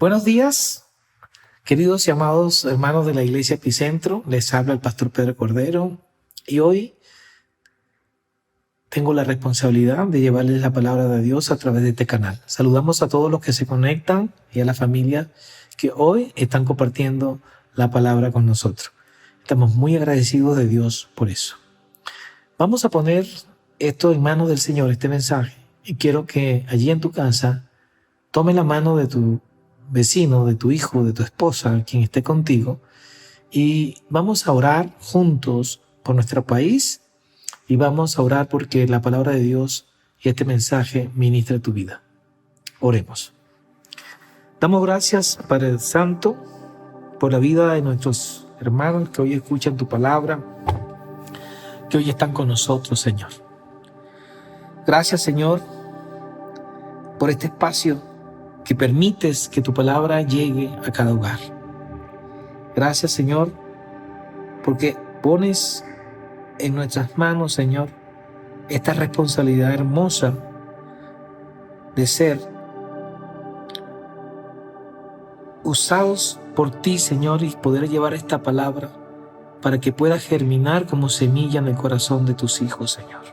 Buenos días, queridos y amados hermanos de la Iglesia Epicentro. Les habla el pastor Pedro Cordero y hoy tengo la responsabilidad de llevarles la palabra de Dios a través de este canal. Saludamos a todos los que se conectan y a la familia que hoy están compartiendo la palabra con nosotros. Estamos muy agradecidos de Dios por eso. Vamos a poner esto en manos del Señor, este mensaje, y quiero que allí en tu casa tome la mano de tu vecino, de tu hijo, de tu esposa, quien esté contigo, y vamos a orar juntos por nuestro país y vamos a orar porque la palabra de Dios y este mensaje ministra tu vida. Oremos. Damos gracias, Padre Santo, por la vida de nuestros hermanos que hoy escuchan tu palabra, que hoy están con nosotros, Señor. Gracias, Señor, por este espacio que permites que tu palabra llegue a cada hogar. Gracias, Señor, porque pones en nuestras manos, Señor, esta responsabilidad hermosa de ser usados por ti, Señor, y poder llevar esta palabra para que pueda germinar como semilla en el corazón de tus hijos, Señor.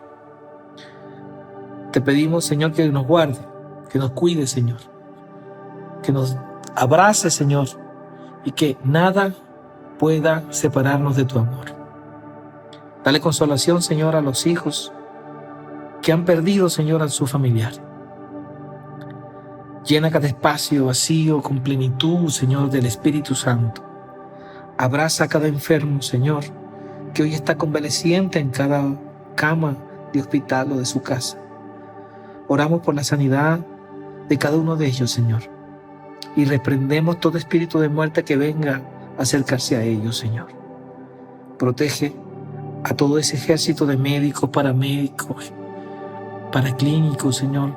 Te pedimos, Señor, que nos guarde, que nos cuide, Señor, que nos abrace, Señor, y que nada pueda separarnos de tu amor. Dale consolación, Señor, a los hijos que han perdido, Señor, a su familiar. Llena cada espacio vacío con plenitud, Señor, del Espíritu Santo. Abraza a cada enfermo, Señor, que hoy está convaleciente en cada cama de hospital o de su casa. Oramos por la sanidad de cada uno de ellos, Señor, y reprendemos todo espíritu de muerte que venga a acercarse a ellos, Señor. Protege a todo ese ejército de médicos, paramédicos, paraclínicos, Señor,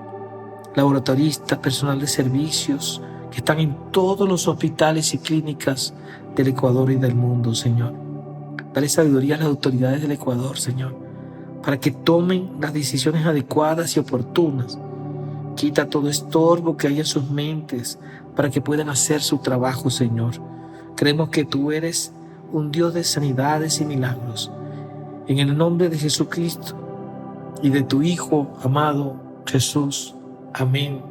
laboratoristas, personal de servicios, que están en todos los hospitales y clínicas del Ecuador y del mundo, Señor. Dale sabiduría a las autoridades del Ecuador, Señor, para que tomen las decisiones adecuadas y oportunas. Quita todo estorbo que hay en sus mentes para que puedan hacer su trabajo, Señor. Creemos que tú eres un Dios de sanidades y milagros. En el nombre de Jesucristo y de tu Hijo amado Jesús. Amén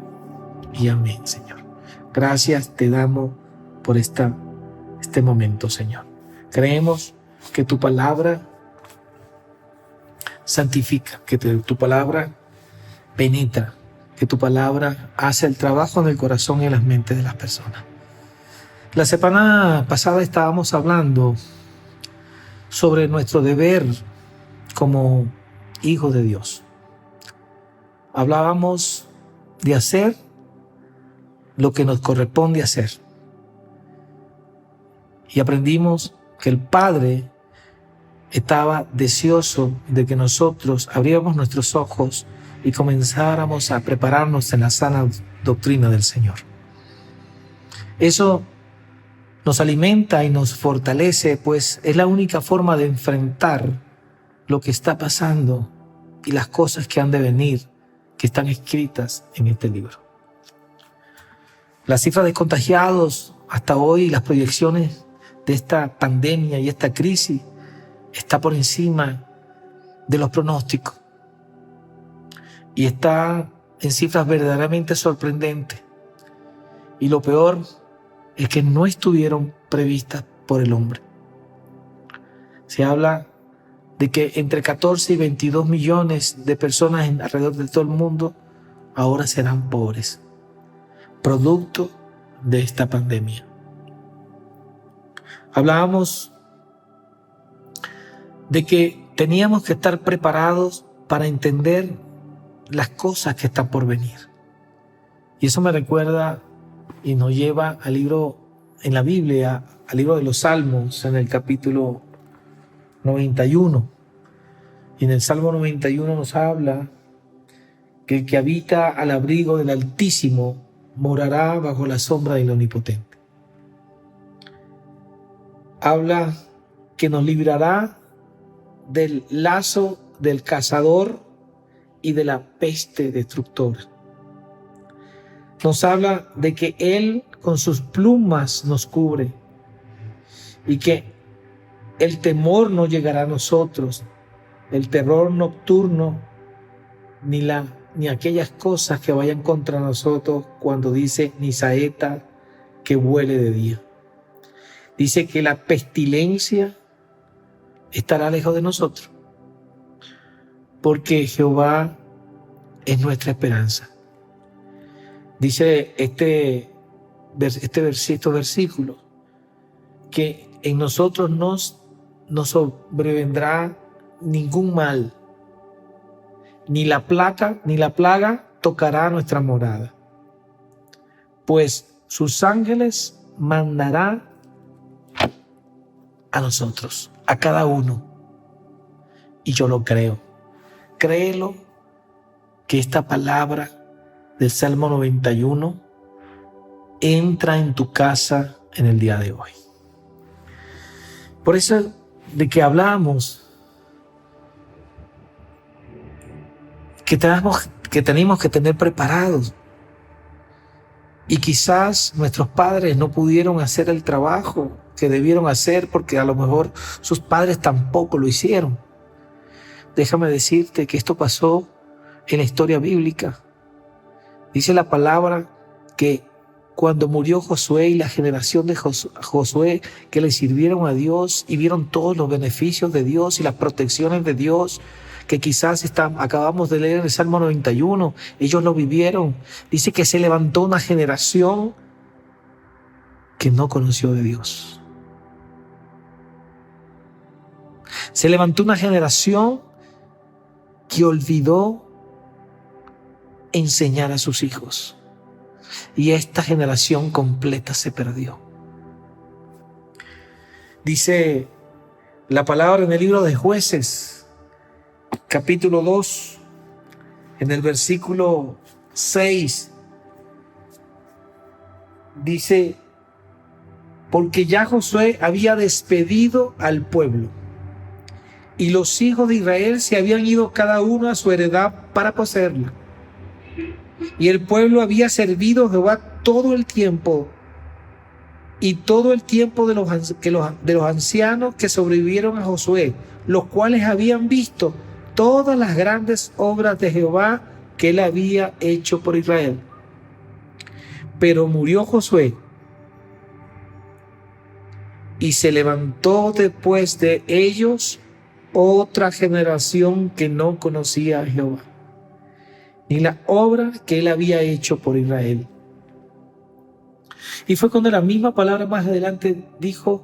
y amén, Señor. Gracias te damos por este momento, Señor. Creemos que tu palabra santifica, que tu palabra penetra, que tu palabra hace el trabajo en el corazón y en las mentes de las personas. La semana pasada estábamos hablando sobre nuestro deber como hijos de Dios. Hablábamos de hacer lo que nos corresponde hacer. Y aprendimos que el Padre estaba deseoso de que nosotros abriéramos nuestros ojos y comenzáramos a prepararnos en la sana doctrina del Señor. Eso nos alimenta y nos fortalece, pues es la única forma de enfrentar lo que está pasando y las cosas que han de venir, que están escritas en este libro. La cifra de contagiados hasta hoy, las proyecciones de esta pandemia y esta crisis, está por encima de los pronósticos. Y está en cifras verdaderamente sorprendentes. Y lo peor es que no estuvieron previstas por el hombre. Se habla de que entre 14 y 22 millones de personas alrededor de todo el mundo ahora serán pobres, producto de esta pandemia. Hablábamos de que teníamos que estar preparados para entender las cosas que están por venir. Y eso me recuerda y nos lleva al libro en la Biblia, al libro de los Salmos, en el capítulo 91. Y en el Salmo 91 nos habla que el que habita al abrigo del Altísimo morará bajo la sombra del Omnipotente. Habla que nos librará del lazo del cazador y de la peste destructora. Nos habla de que Él con sus plumas nos cubre y que el temor no llegará a nosotros, el terror nocturno, ni aquellas cosas que vayan contra nosotros cuando dice ni saeta que vuele de día. Dice que la pestilencia estará lejos de nosotros, porque Jehová es nuestra esperanza. Dice estos versículos que en nosotros no sobrevendrá ningún mal, ni la plaga tocará nuestra morada, pues sus ángeles mandará a nosotros, a cada uno. Y yo lo creo. Créelo que esta palabra del Salmo 91 entra en tu casa en el día de hoy. Por eso de que hablamos, que tenemos que tener preparados. Y quizás nuestros padres no pudieron hacer el trabajo que debieron hacer porque a lo mejor sus padres tampoco lo hicieron. Déjame decirte que esto pasó en la historia bíblica. Dice la palabra que cuando murió Josué y la generación de Josué que le sirvieron a Dios y vieron todos los beneficios de Dios y las protecciones de Dios, que quizás acabamos de leer en el Salmo 91, ellos lo vivieron. Dice que se levantó una generación que no conoció de Dios. Se levantó una generación que olvidó enseñar a sus hijos. Y esta generación completa se perdió. Dice la palabra en el libro de Jueces, capítulo 2, en el versículo 6, dice: porque ya Josué había despedido al pueblo, y los hijos de Israel se habían ido cada uno a su heredad para poseerla. Y el pueblo había servido a Jehová todo el tiempo, y todo el tiempo de los ancianos que sobrevivieron a Josué, los cuales habían visto todas las grandes obras de Jehová que él había hecho por Israel. Pero murió Josué, y se levantó después de ellos otra generación que no conocía a Jehová, ni la obra que él había hecho por Israel. Y fue cuando la misma palabra más adelante dijo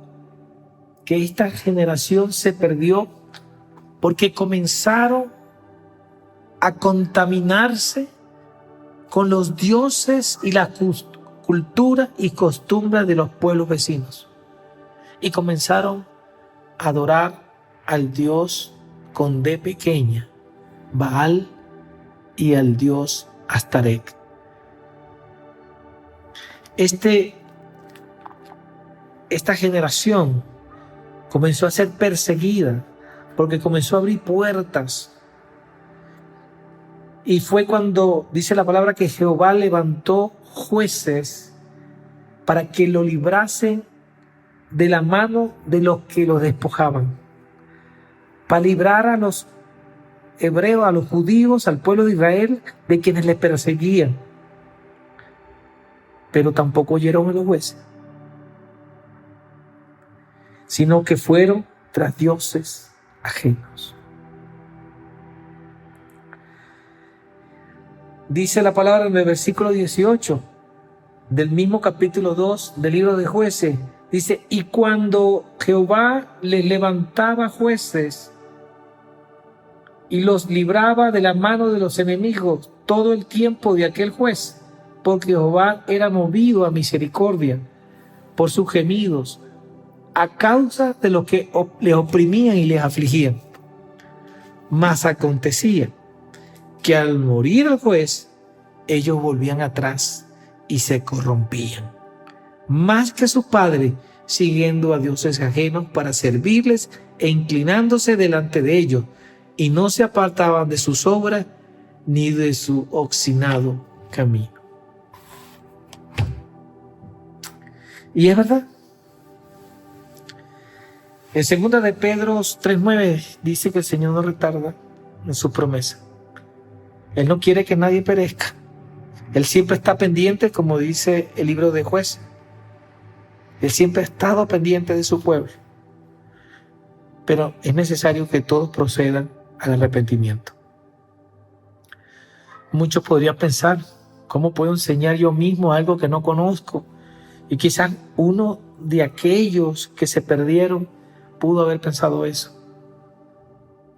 que esta generación se perdió porque comenzaron a contaminarse con los dioses y la cultura y costumbre de los pueblos vecinos. Y comenzaron a adorar al Dios con D pequeña, Baal, y al Dios Astarec. Esta generación comenzó a ser perseguida porque comenzó a abrir puertas. Y fue cuando dice la palabra que Jehová levantó jueces para que lo librasen de la mano de los que los despojaban, para librar a los hebreos, a los judíos, al pueblo de Israel, de quienes les perseguían. Pero tampoco oyeron a los jueces, sino que fueron tras dioses ajenos. Dice la palabra en el versículo 18 del mismo capítulo 2 del libro de Jueces, dice: y cuando Jehová les levantaba jueces y los libraba de la mano de los enemigos todo el tiempo de aquel juez, porque Jehová era movido a misericordia por sus gemidos, a causa de lo que les oprimían y les afligían. Mas acontecía que al morir el juez, ellos volvían atrás y se corrompían, más que sus padres, siguiendo a dioses ajenos para servirles e inclinándose delante de ellos, y no se apartaban de sus obras ni de su obstinado camino. Y es verdad. En 2 de Pedro 3:9 dice que el Señor no retarda en su promesa. Él no quiere que nadie perezca. Él siempre está pendiente, como dice el libro de Jueces. Él siempre ha estado pendiente de su pueblo. Pero es necesario que todos procedan al arrepentimiento. Muchos podrían pensar, ¿cómo puedo enseñar yo mismo algo que no conozco? Y quizás uno de aquellos que se perdieron pudo haber pensado eso.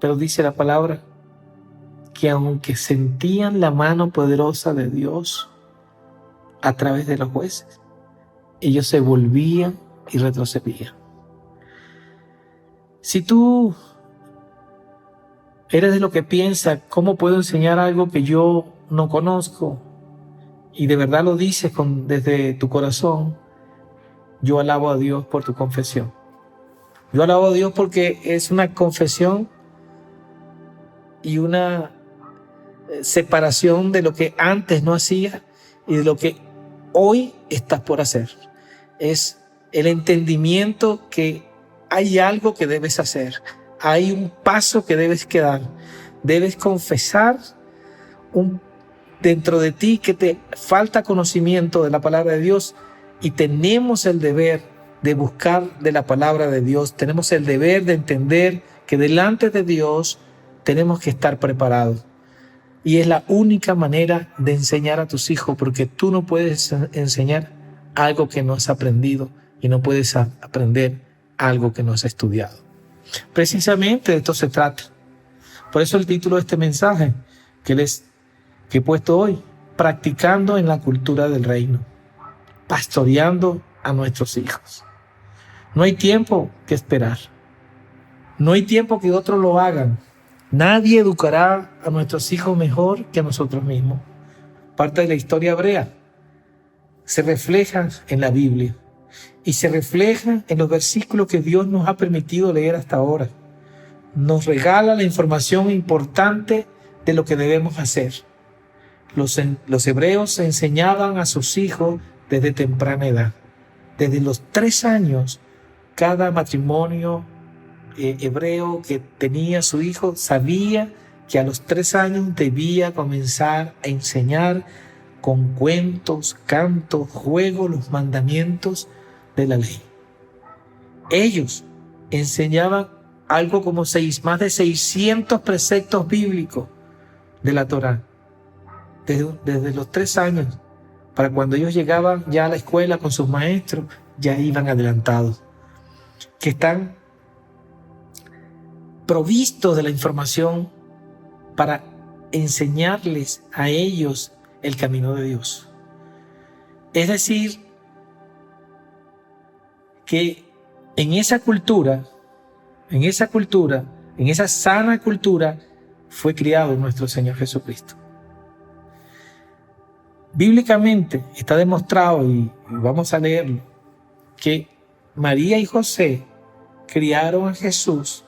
Pero dice la palabra que aunque sentían la mano poderosa de Dios a través de los jueces, ellos se volvían y retrocedían. Si tú eres de lo que piensa, ¿cómo puedo enseñar algo que yo no conozco? Y de verdad lo dices desde tu corazón, yo alabo a Dios por tu confesión. Yo alabo a Dios porque es una confesión y una separación de lo que antes no hacía y de lo que hoy estás por hacer. Es el entendimiento que hay algo que debes hacer, hay un paso que debes dar. Debes confesar dentro de ti que te falta conocimiento de la palabra de Dios y tenemos el deber de buscar de la palabra de Dios. Tenemos el deber de entender que delante de Dios tenemos que estar preparados. Y es la única manera de enseñar a tus hijos, porque tú no puedes enseñar algo que no has aprendido y no puedes aprender algo que no has estudiado. Precisamente de esto se trata. Por eso el título de este mensaje que he puesto hoy, practicando en la cultura del reino, pastoreando a nuestros hijos. No hay tiempo que esperar. No hay tiempo que otros lo hagan. Nadie educará a nuestros hijos mejor que a nosotros mismos. Parte de la historia hebrea se refleja en la Biblia y se refleja en los versículos que Dios nos ha permitido leer hasta ahora. Nos regala la información importante de lo que debemos hacer. Los hebreos enseñaban a sus hijos desde temprana edad. Desde los 3 años, cada matrimonio hebreo que tenía su hijo sabía que a los 3 años debía comenzar a enseñar con cuentos, cantos, juegos, los mandamientos de la ley. Ellos enseñaban algo como más de 600 preceptos bíblicos de la Torá desde los 3 años. Para cuando ellos llegaban ya a la escuela con sus maestros, ya iban adelantados, que están provistos de la información para enseñarles a ellos el camino de Dios. Es decir, que en esa sana cultura, fue criado nuestro Señor Jesucristo. Bíblicamente está demostrado, y vamos a leerlo, que María y José criaron a Jesús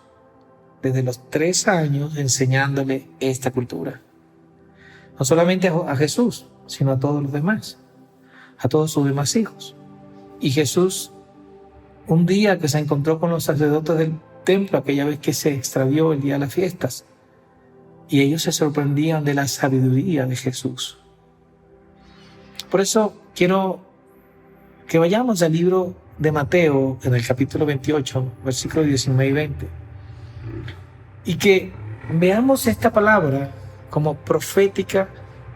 desde los 3 años enseñándole esta cultura. No solamente a Jesús, sino a todos los demás, a todos sus demás hijos. Y Jesús, un día que se encontró con los sacerdotes del templo, aquella vez que se extravió el día de las fiestas, y ellos se sorprendían de la sabiduría de Jesús. Por eso quiero que vayamos al libro de Mateo, en el capítulo 28, versículos 19 y 20, y que veamos esta palabra como profética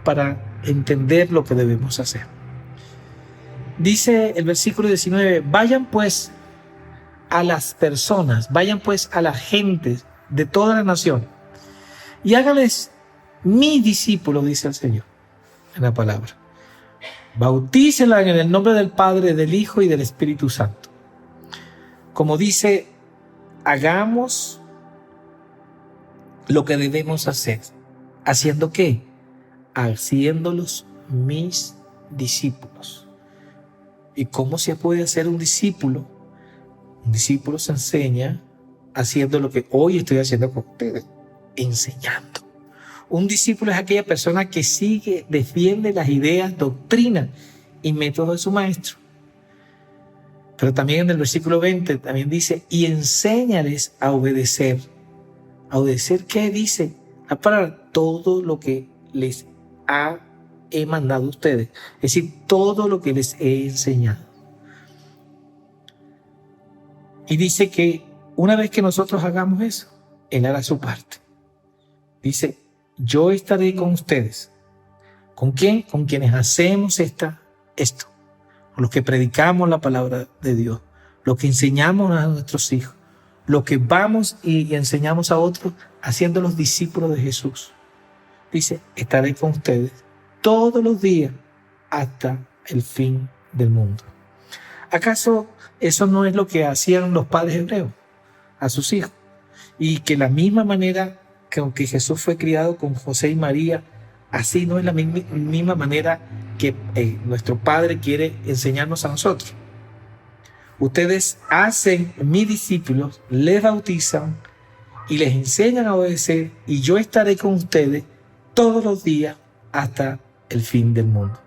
para entender lo que debemos hacer. Dice el versículo 19, vayan pues a las personas, vayan pues a las gentes de toda la nación y háganles mis discípulos, dice el Señor en la palabra. Bautícenla en el nombre del Padre, del Hijo y del Espíritu Santo. Como dice, hagamos lo que debemos hacer. ¿Haciendo qué? Haciéndolos mis discípulos. ¿Y cómo se puede hacer un discípulo? Un discípulo se enseña haciendo lo que hoy estoy haciendo con ustedes, enseñando. Un discípulo es aquella persona que defiende las ideas, doctrinas y métodos de su maestro. Pero también en el versículo 20 también dice, y enséñales a obedecer. ¿A obedecer qué dice? La palabra, todo lo que les he mandado a ustedes. Es decir, todo lo que les he enseñado. Y dice que una vez que nosotros hagamos eso, Él hará su parte. Dice, yo estaré con ustedes. ¿Con quién? Con quienes hacemos esto. Con los que predicamos la palabra de Dios. Los que enseñamos a nuestros hijos. Los que vamos y enseñamos a otros haciendo los discípulos de Jesús. Dice, estaré con ustedes todos los días hasta el fin del mundo. ¿Acaso eso no es lo que hacían los padres hebreos a sus hijos? Y que la misma manera que aunque Jesús fue criado con José y María, así no es la misma manera que nuestro Padre quiere enseñarnos a nosotros. Ustedes hacen mis discípulos, les bautizan y les enseñan a obedecer, y yo estaré con ustedes todos los días hasta el fin del mundo.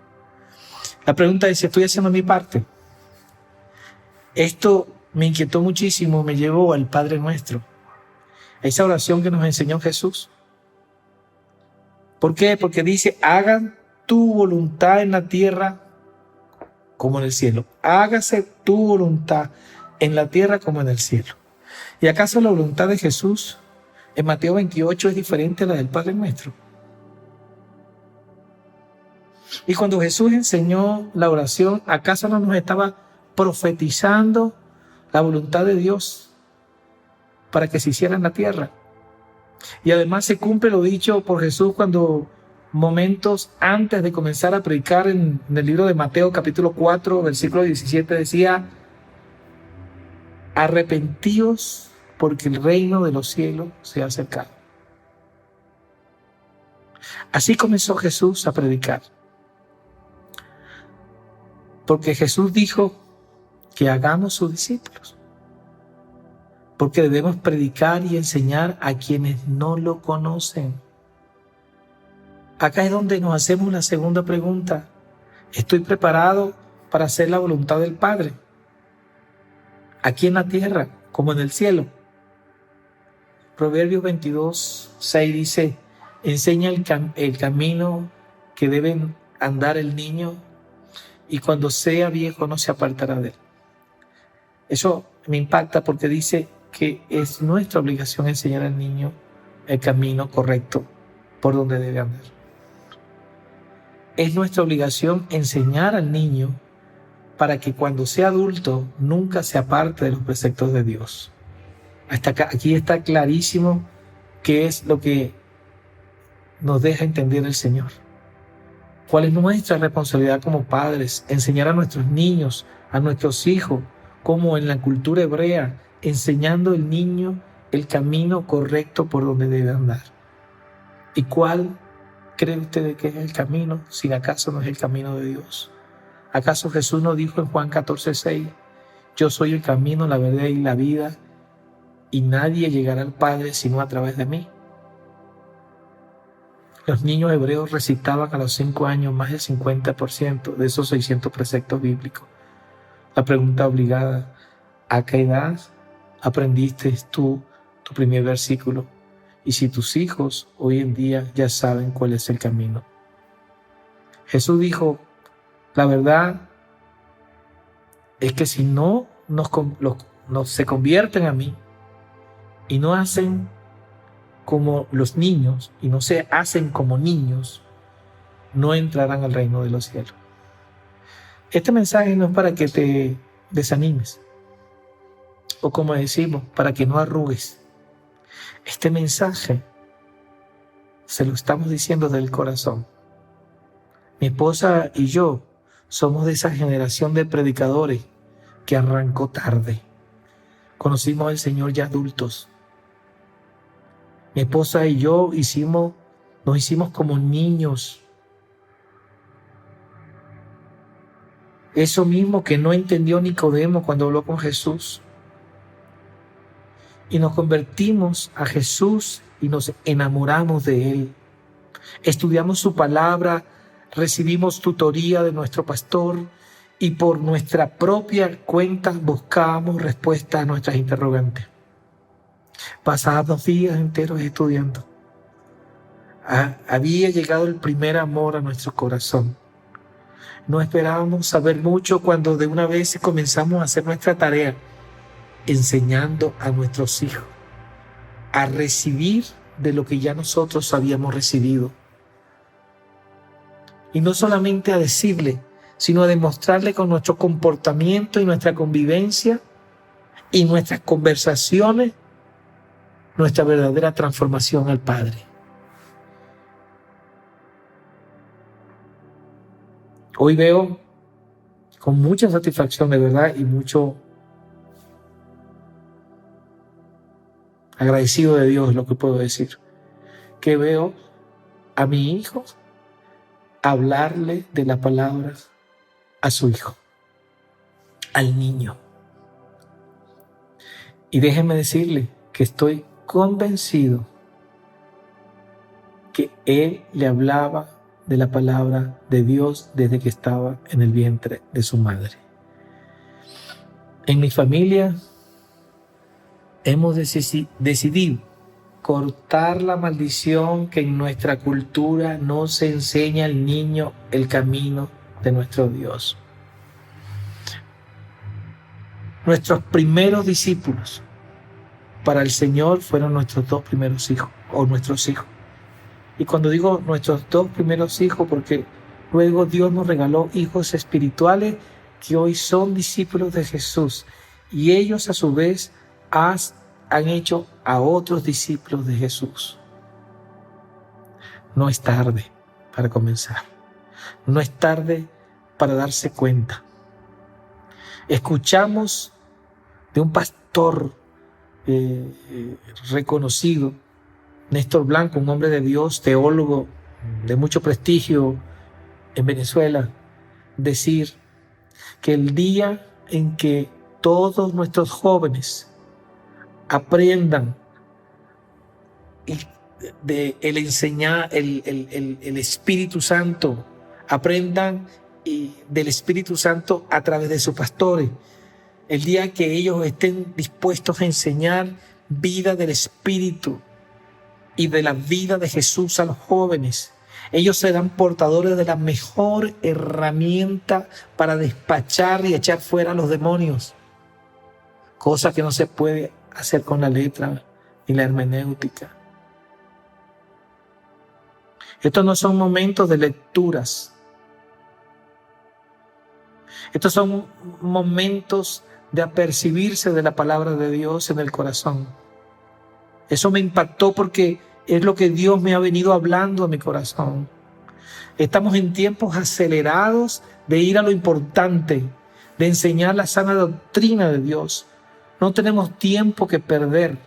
La pregunta es si estoy haciendo mi parte. Esto me inquietó muchísimo, me llevó al Padre Nuestro, a esa oración que nos enseñó Jesús. ¿Por qué? Porque dice, hagan tu voluntad en la tierra como en el cielo. Hágase tu voluntad en la tierra como en el cielo. ¿Y acaso la voluntad de Jesús en Mateo 28 es diferente a la del Padre Nuestro? Y cuando Jesús enseñó la oración, ¿acaso no nos estaba profetizando la voluntad de Dios para que se hiciera en la tierra? Y además se cumple lo dicho por Jesús cuando momentos antes de comenzar a predicar en el libro de Mateo capítulo 4 versículo 17 decía, arrepentíos porque el reino de los cielos se ha acercado. Así comenzó Jesús a predicar. Porque Jesús dijo que hagamos sus discípulos. Porque debemos predicar y enseñar a quienes no lo conocen. Acá es donde nos hacemos la segunda pregunta. ¿Estoy preparado para hacer la voluntad del Padre? Aquí en la tierra, como en el cielo. Proverbios 22:6 dice, enseña el camino que deben andar el niño, y cuando sea viejo no se apartará de él. Eso me impacta porque dice que es nuestra obligación enseñar al niño el camino correcto por donde debe andar. Es nuestra obligación enseñar al niño para que cuando sea adulto nunca se aparte de los preceptos de Dios. Aquí está clarísimo qué es lo que nos deja entender el Señor. ¿Cuál es nuestra responsabilidad como padres? Enseñar a nuestros niños, a nuestros hijos, como en la cultura hebrea, enseñando al niño el camino correcto por donde debe andar. ¿Y cuál cree usted que es el camino, si acaso no es el camino de Dios? ¿Acaso Jesús nos dijo en Juan 14:6, yo soy el camino, la verdad y la vida, y nadie llegará al Padre sino a través de mí? Los niños hebreos recitaban a los 5 años más del 50% de esos 600 preceptos bíblicos. La pregunta obligada, ¿a qué edad aprendiste tú tu primer versículo? Y si tus hijos hoy en día ya saben cuál es el camino. Jesús dijo, la verdad es que si no se convierten a mí y no hacen como los niños y no se hacen como niños, no entrarán al reino de los cielos. Este mensaje no es para que te desanimes o, como decimos, para que no arrugues. Este mensaje se lo estamos diciendo del corazón. Mi esposa y yo somos de esa generación de predicadores que arrancó tarde. Conocimos al Señor ya adultos. Mi esposa y yo nos hicimos como niños. Eso mismo que no entendió Nicodemo cuando habló con Jesús. Y nos convertimos a Jesús y nos enamoramos de Él. Estudiamos su palabra, recibimos tutoría de nuestro pastor y por nuestra propia cuenta buscábamos respuestas a nuestras interrogantes. Pasábamos días enteros estudiando. Había llegado el primer amor a nuestro corazón. No esperábamos saber mucho cuando de una vez comenzamos a hacer nuestra tarea, enseñando a nuestros hijos a recibir de lo que ya nosotros habíamos recibido. Y no solamente a decirle, sino a demostrarle con nuestro comportamiento y nuestra convivencia y nuestras conversaciones nuestra verdadera transformación al Padre. Hoy veo con mucha satisfacción, de verdad, y mucho agradecido de Dios, lo que puedo decir, que veo a mi hijo hablarle de la palabra a su hijo, al niño. Y déjeme decirle que estoy convencido que él le hablaba de la palabra de Dios desde que estaba en el vientre de su madre. En mi familia hemos decidido cortar la maldición que en nuestra cultura no se enseña al niño el camino de nuestro Dios. Nuestros primeros discípulos para el Señor fueron nuestros dos primeros hijos, o nuestros hijos. Y cuando digo nuestros dos primeros hijos, porque luego Dios nos regaló hijos espirituales que hoy son discípulos de Jesús. Y ellos a su vez han hecho a otros discípulos de Jesús. No es tarde para comenzar. No es tarde para darse cuenta. Escuchamos de un pastor reconocido, Néstor Blanco, un hombre de Dios, teólogo de mucho prestigio en Venezuela, decir que el día en que todos nuestros jóvenes aprendan el enseñar el Espíritu Santo, aprendan del Espíritu Santo a través de sus pastores, el día que ellos estén dispuestos a enseñar vida del Espíritu y de la vida de Jesús a los jóvenes, ellos serán portadores de la mejor herramienta para despachar y echar fuera a los demonios, cosa que no se puede hacer con la letra ni la hermenéutica. Estos no son momentos de lecturas. Estos son momentos de apercibirse de la palabra de Dios en el corazón. Eso me impactó porque es lo que Dios me ha venido hablando a mi corazón. Estamos en tiempos acelerados de ir a lo importante, de enseñar la sana doctrina de Dios. No tenemos tiempo que perder.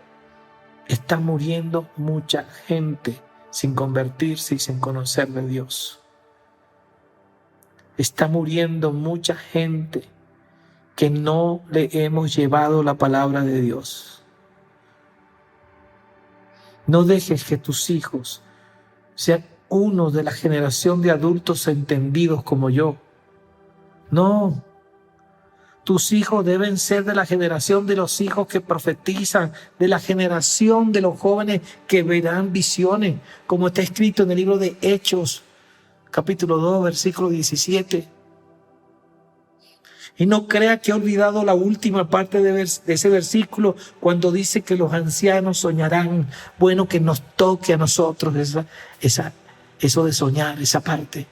Está muriendo mucha gente sin convertirse y sin conocer de Dios. Está muriendo mucha gente que no le hemos llevado la palabra de Dios. No dejes que tus hijos sean uno de la generación de adultos entendidos como yo. No. Tus hijos deben ser de la generación de los hijos que profetizan, de la generación de los jóvenes que verán visiones, como está escrito en el libro de Hechos, capítulo 2, versículo 17. Y no crea que he olvidado la última parte de ese versículo, cuando dice que los ancianos soñarán. Bueno, que nos toque a nosotros eso de soñar, esa parte.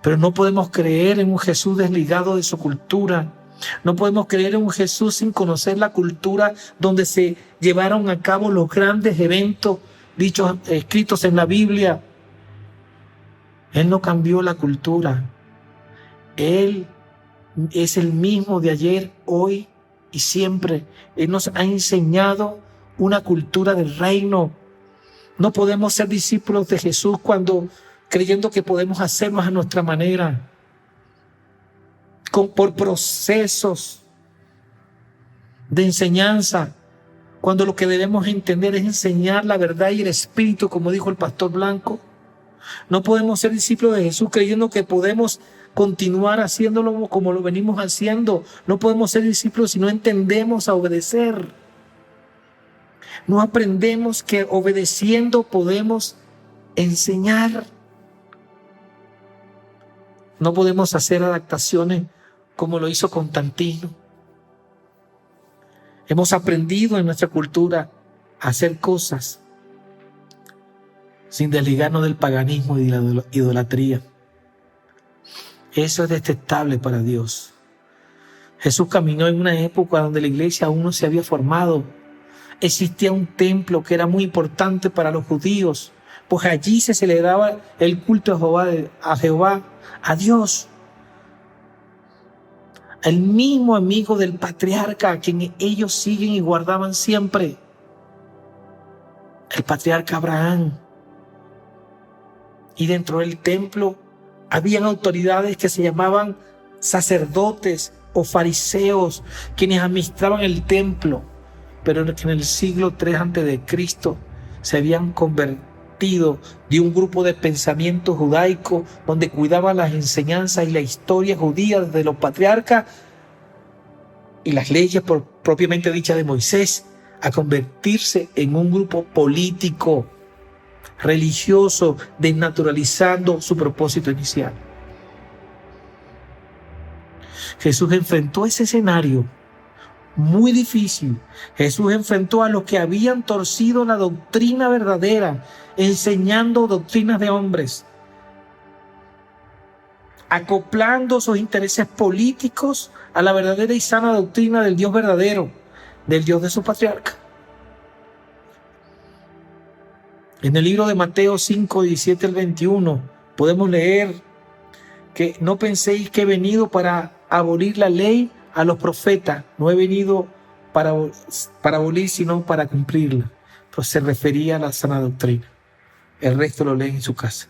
Pero no podemos creer en un Jesús desligado de su cultura. No podemos creer en un Jesús sin conocer la cultura donde se llevaron a cabo los grandes eventos escritos en la Biblia. Él no cambió la cultura. Él es el mismo de ayer, hoy y siempre. Él nos ha enseñado una cultura del reino. No podemos ser discípulos de Jesús creyendo que podemos hacernos a nuestra manera, por procesos de enseñanza, cuando lo que debemos entender es enseñar la verdad y el Espíritu, como dijo el pastor Blanco. No podemos ser discípulos de Jesús creyendo que podemos continuar haciéndolo como lo venimos haciendo. No podemos ser discípulos si no entendemos a obedecer. No aprendemos que obedeciendo podemos enseñar. No podemos hacer adaptaciones como lo hizo Constantino. Hemos aprendido en nuestra cultura a hacer cosas sin desligarnos del paganismo y de la idolatría. Eso es detestable para Dios. Jesús caminó en una época donde la iglesia aún no se había formado. Existía un templo que era muy importante para los judíos, pues allí se celebraba el culto a Jehová, a Dios. El mismo amigo del patriarca a quien ellos siguen y guardaban siempre, el patriarca Abraham. Y dentro del templo habían autoridades que se llamaban sacerdotes o fariseos, quienes administraban el templo, pero que en el siglo III a.C. se habían convertido de un grupo de pensamiento judaico donde cuidaban las enseñanzas y la historia judía de los patriarcas y las leyes propiamente dichas de Moisés, a convertirse en un grupo político, religioso, desnaturalizando su propósito inicial. Jesús enfrentó ese escenario muy difícil. Jesús enfrentó a los que habían torcido la doctrina verdadera, enseñando doctrinas de hombres, acoplando sus intereses políticos a la verdadera y sana doctrina del Dios verdadero, del Dios de su patriarca. En el libro de Mateo 5, 17 al 21, podemos leer que no penséis que he venido para abolir la ley a los profetas. No he venido para abolir, sino para cumplirla. Pues se refería a la sana doctrina. El resto lo leen en su casa.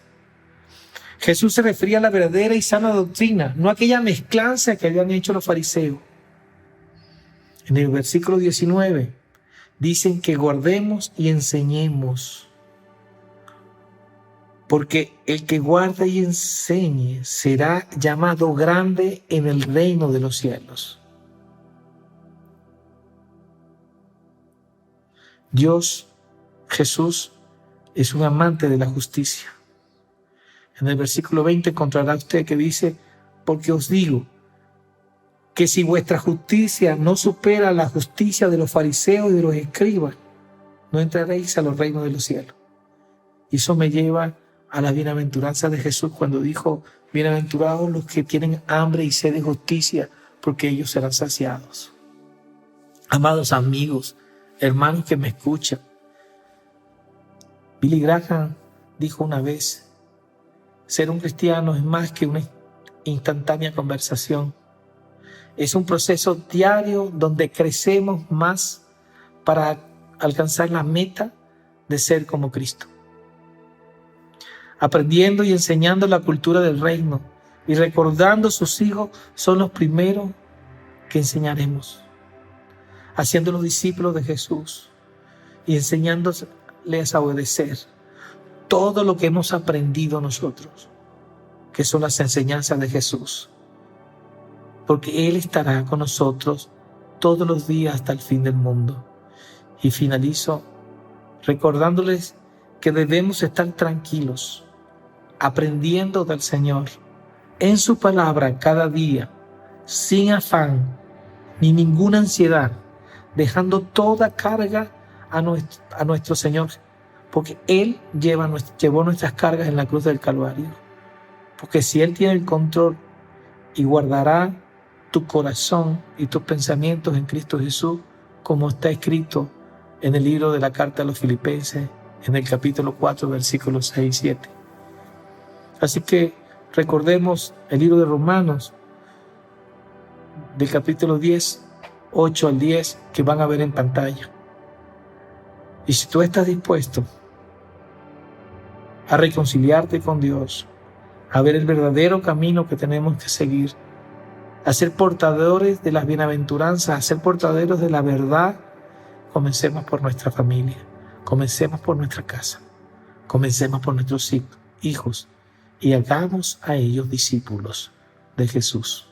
Jesús se refería a la verdadera y sana doctrina, no a aquella mezclanza que habían hecho los fariseos. En el versículo 19 dicen que guardemos y enseñemos. Porque el que guarda y enseñe será llamado grande en el reino de los cielos. Dios, Jesús, es un amante de la justicia. En el versículo 20 encontrará usted que dice, porque os digo que si vuestra justicia no supera la justicia de los fariseos y de los escribas, no entraréis a los reinos de los cielos. Y eso me lleva a la bienaventuranza de Jesús cuando dijo, bienaventurados los que tienen hambre y sed de justicia, porque ellos serán saciados. Amados amigos, hermanos que me escuchan, Billy Graham dijo una vez, ser un cristiano es más que una instantánea conversación. Es un proceso diario donde crecemos más para alcanzar la meta de ser como Cristo. Aprendiendo y enseñando la cultura del reino y recordando a sus hijos son los primeros que enseñaremos. Haciéndolos discípulos de Jesús y enseñándoles a obedecer todo lo que hemos aprendido nosotros, que son las enseñanzas de Jesús. Porque Él estará con nosotros todos los días hasta el fin del mundo. Y finalizo recordándoles que debemos estar tranquilos, aprendiendo del Señor en su palabra cada día, sin afán ni ninguna ansiedad, dejando toda carga a nuestro Señor, porque Él llevó nuestras cargas en la cruz del Calvario. Porque si Él tiene el control y guardará tu corazón y tus pensamientos en Cristo Jesús, como está escrito en el libro de la carta a los Filipenses, en el capítulo 4, versículos 6 y 7. Así que recordemos el libro de Romanos, del capítulo 10, 8 al 10, que van a ver en pantalla. Y si tú estás dispuesto a reconciliarte con Dios, a ver el verdadero camino que tenemos que seguir, a ser portadores de las bienaventuranzas, a ser portadores de la verdad, comencemos por nuestra familia, comencemos por nuestra casa, comencemos por nuestros hijos y hagamos a ellos discípulos de Jesús.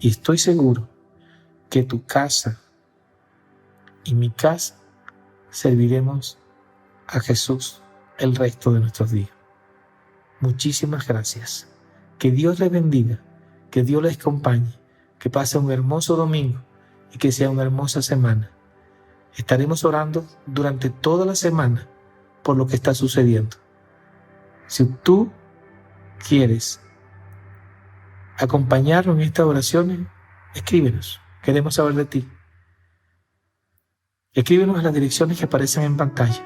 Y estoy seguro que tu casa y mi casa serviremos a Jesús el resto de nuestros días. Muchísimas gracias. Que Dios les bendiga, que Dios les acompañe, que pase un hermoso domingo y que sea una hermosa semana. Estaremos orando durante toda la semana por lo que está sucediendo. Si tú quieres acompañarnos en estas oraciones, escríbenos. Queremos saber de ti. Escríbenos a las direcciones que aparecen en pantalla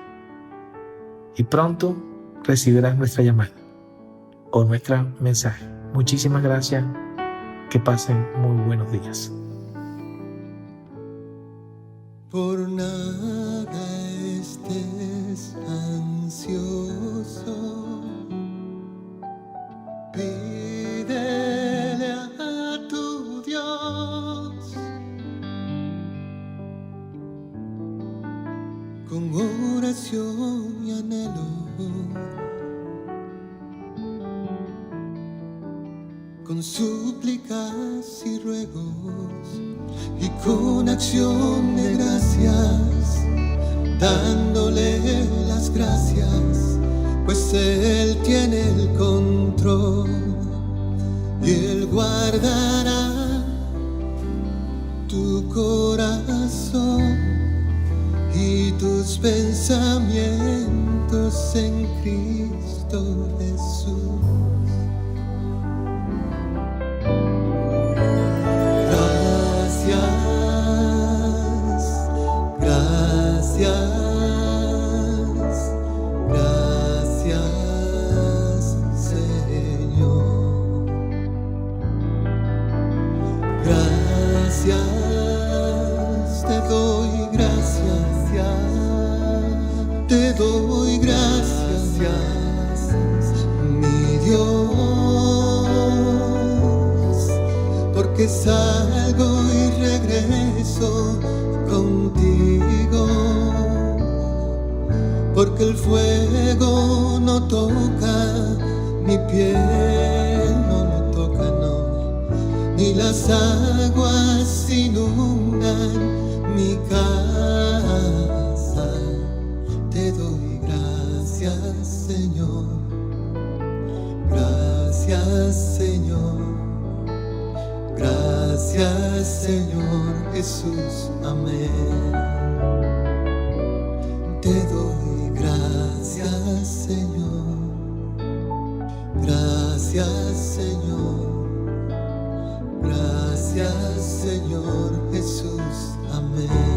y pronto recibirás nuestra llamada o nuestro mensaje. Muchísimas gracias. Que pasen muy buenos días. Por nada estés ansioso, pídele a tu Dios con oración y anhelo, con súplicas y ruegos y con acción de gracias, dándole las gracias, pues Él tiene el control y Él guardará tu corazón y tus pensamientos en Cristo Jesús. Te doy gracias, mi Dios, porque salgo y regreso contigo, porque el fuego no toca mi piel, no lo toca, no, ni las aguas inundan mi casa. Te doy gracias, Señor. Gracias, Señor. Gracias, Señor Jesús. Amén. Te doy gracias, Señor. Gracias, Señor. Gracias, Señor Jesús. Amén.